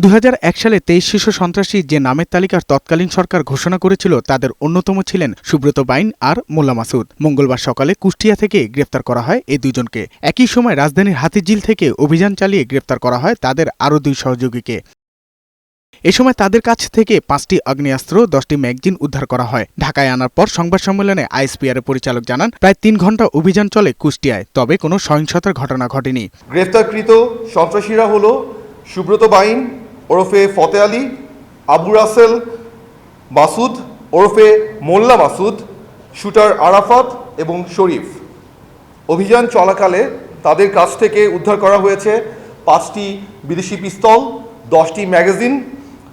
2001 সালে 23 শীর্ষ সন্ত্রাসী যে নামের তালিকার তৎকালীন সরকার ঘোষণা করেছিল তাদের অন্যতম ছিলেন সুব্রত বাইন আর মোল্লা মাসুদ। মঙ্গলবার সকালে কুষ্টিয়া থেকে গ্রেফতার করা হয় এই দুজনকে। একই সময় রাজধানীর হাতিঝিল থেকে অভিযান চালিয়ে গ্রেফতার করা হয় তাদের আরও 2 সহযোগীকে। এ সময় তাদের কাছ থেকে 5টি আগ্নেয়াস্ত্র, 10টি ম্যাগজিন উদ্ধার করা হয়। ঢাকায় আনার পর সংবাদ সম্মেলনে আইএসপিআরের পরিচালক জানান, প্রায় 3 ঘণ্টা অভিযান চলে কুষ্টিয়ায়, তবে কোনো সহিংসতার ঘটনা ঘটেনি। গ্রেফতারকৃত সন্ত্রাসীরা হল সুব্রত বাইন ওরফে ফতে আলী, আবু রাসেল মাসুদ ওরফে মোল্লা মাসুদ, শুটার আরাফাত এবং শরীফ। অভিযান চলাকালে তাদের কাছ থেকে উদ্ধার করা হয়েছে 5টি বিদেশি পিস্তল, 10টি ম্যাগাজিন,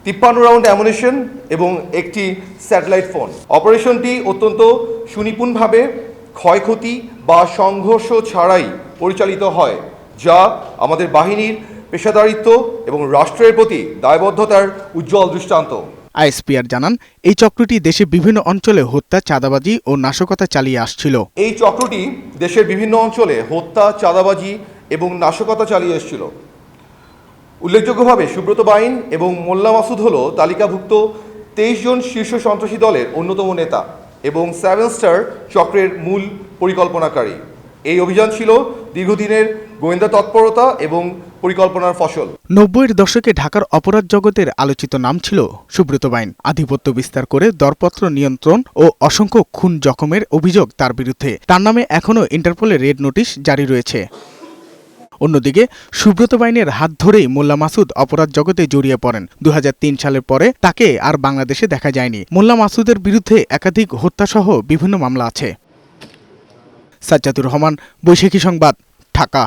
53 রাউন্ড অ্যামুনিশন এবং একটি স্যাটেলাইট ফোন। অপারেশনটি অত্যন্ত সুনিপুণভাবে ক্ষয়ক্ষতি বা সংঘর্ষ ছাড়াই পরিচালিত হয়, যা আমাদের বাহিনীর পেশাদারিত্ব এবং রাষ্ট্রের প্রতি দায়বদ্ধতার উজ্জ্বল দৃষ্টান্ত। আইএসপিআর জানান, এই চক্রটি দেশের বিভিন্ন অঞ্চলে হত্যা, চাঁদাবাজি ও নাশকতা চালিয়ে আসছিল। এই চক্রটি দেশের বিভিন্ন অঞ্চলে হত্যা, চাঁদাবাজি এবং নাশকতা চালিয়ে এসেছিল। উল্লেখযোগ্যভাবে সুব্রত বাইন এবং মোল্লা মাসুদ হল তালিকাভুক্ত 23 জন শীর্ষ সন্ত্রাসী দলের অন্যতম নেতা এবং 7 স্টার চক্রের মূল পরিকল্পনাকারী। এই অভিযান ছিল দীর্ঘদিনের গোয়েন্দা তৎপরতা এবং পরিকল্পনার ফসল। 90-এর দশকে ঢাকার অপরাধ জগতের আলোচিত নাম ছিল সুব্রত বাইন। আধিপত্য বিস্তার করে দরপত্র নিয়ন্ত্রণ ও অসংখ্য খুন জখমের অভিযোগ তার বিরুদ্ধে। তার নামে এখনও ইন্টারপোলের রেড নোটিশ জারি রয়েছে। অন্যদিকে সুব্রত বাইনের হাত ধরেই মোল্লা মাসুদ অপরাধ জগতে জড়িয়ে পড়েন। 2003 সালের পরে তাকে আর বাংলাদেশে দেখা যায়নি। মোল্লা মাসুদের বিরুদ্ধে একাধিক হত্যাসহ বিভিন্ন মামলা আছে। সাজ্জাদুর রহমান, বৈশাখী সংবাদ, ঢাকা।